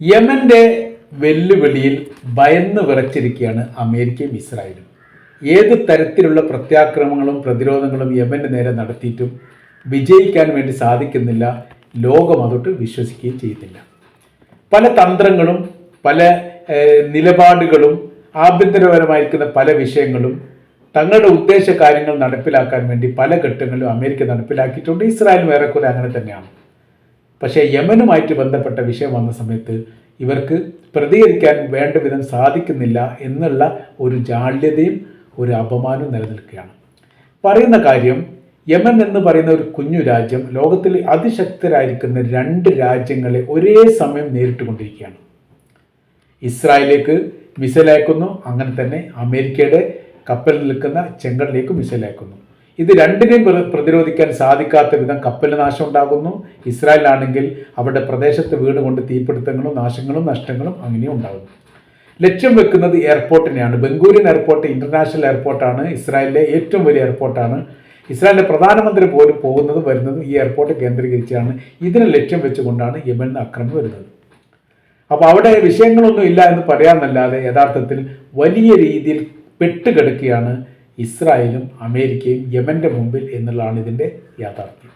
യമന്റെ വെല്ലുവിളിയിൽ ഭയന്ന് വിറച്ചിരിക്കുകയാണ് അമേരിക്കയും ഇസ്രായേലും. ഏത് തരത്തിലുള്ള പ്രത്യാക്രമണങ്ങളും പ്രതിരോധങ്ങളും യമന് നേരെ നടത്തിയിട്ടും വിജയിക്കാൻ വേണ്ടി സാധിക്കുന്നില്ല. ലോകം അതൊട്ട് വിശ്വസിക്കുകയും ചെയ്യുന്നില്ല. പല തന്ത്രങ്ങളും പല നിലപാടുകളും ആഭ്യന്തരപരമായിരിക്കുന്ന പല വിഷയങ്ങളും തങ്ങളുടെ ഉദ്ദേശ കാര്യങ്ങൾ നടപ്പിലാക്കാൻ വേണ്ടി പല ഘട്ടങ്ങളിലും അമേരിക്ക നടപ്പിലാക്കിയിട്ടുണ്ട്. ഇസ്രായേലും ഏറെക്കുറെ അങ്ങനെ തന്നെയാണ്. പക്ഷേ യമനുമായിട്ട് ബന്ധപ്പെട്ട വിഷയം വന്ന സമയത്ത് ഇവർക്ക് പ്രതികരിക്കാൻ വേണ്ട വിധം സാധിക്കുന്നില്ല എന്നുള്ള ഒരു ജാള്യതയും ഒരു അപമാനവും നിലനിൽക്കുകയാണ്. പറയുന്ന കാര്യം, യമൻ എന്ന് പറയുന്ന ഒരു കുഞ്ഞു രാജ്യം ലോകത്തിൽ അതിശക്തരായിരിക്കുന്ന രണ്ട് രാജ്യങ്ങളെ ഒരേ സമയം നേരിട്ടുകൊണ്ടിരിക്കുകയാണ്. ഇസ്രായേലിലേക്ക് മിസൈൽ അയക്കുന്നു, അങ്ങനെ തന്നെ അമേരിക്കയുടെ കപ്പലിൽ നിൽക്കുന്ന ചെങ്കടലിലേക്ക് മിസൈൽ അയക്കുന്നു. ഇത് രണ്ടിനെയും പ്രതിരോധിക്കാൻ സാധിക്കാത്ത വിധം കപ്പലിന് നാശം ഉണ്ടാകുന്നു. ഇസ്രായേലാണെങ്കിൽ അവരുടെ പ്രദേശത്ത് വീട് കൊണ്ട് തീപിടുത്തങ്ങളും നാശങ്ങളും നഷ്ടങ്ങളും അങ്ങനെയും ഉണ്ടാകുന്നു. ലക്ഷ്യം വെക്കുന്നത് എയർപോർട്ടിനെയാണ്. Ben-Gurion airport international എയർപോർട്ടാണ്. ഇസ്രായേലിലെ ഏറ്റവും വലിയ എയർപോർട്ടാണ്. ഇസ്രായേലിലെ പ്രധാനമന്ത്രി പോലും പോകുന്നതും വരുന്നതും ഈ എയർപോർട്ട് കേന്ദ്രീകരിച്ചാണ്. ഇതിനെ ലക്ഷ്യം വെച്ചുകൊണ്ടാണ് യമനിൽ ആക്രമണം വരുന്നത്. അപ്പോൾ അവിടെ വിഷയങ്ങളൊന്നും ഇല്ല എന്ന് പറയാമെന്നല്ലാതെ യഥാർത്ഥത്തിൽ വലിയ രീതിയിൽ പെട്ടുകിടക്കുകയാണ് ഇസ്രായേലും അമേരിക്കയും യമന്റെ മുമ്പിൽ എന്നുള്ളതാണ് ഇതിൻ്റെ യാഥാർത്ഥ്യം.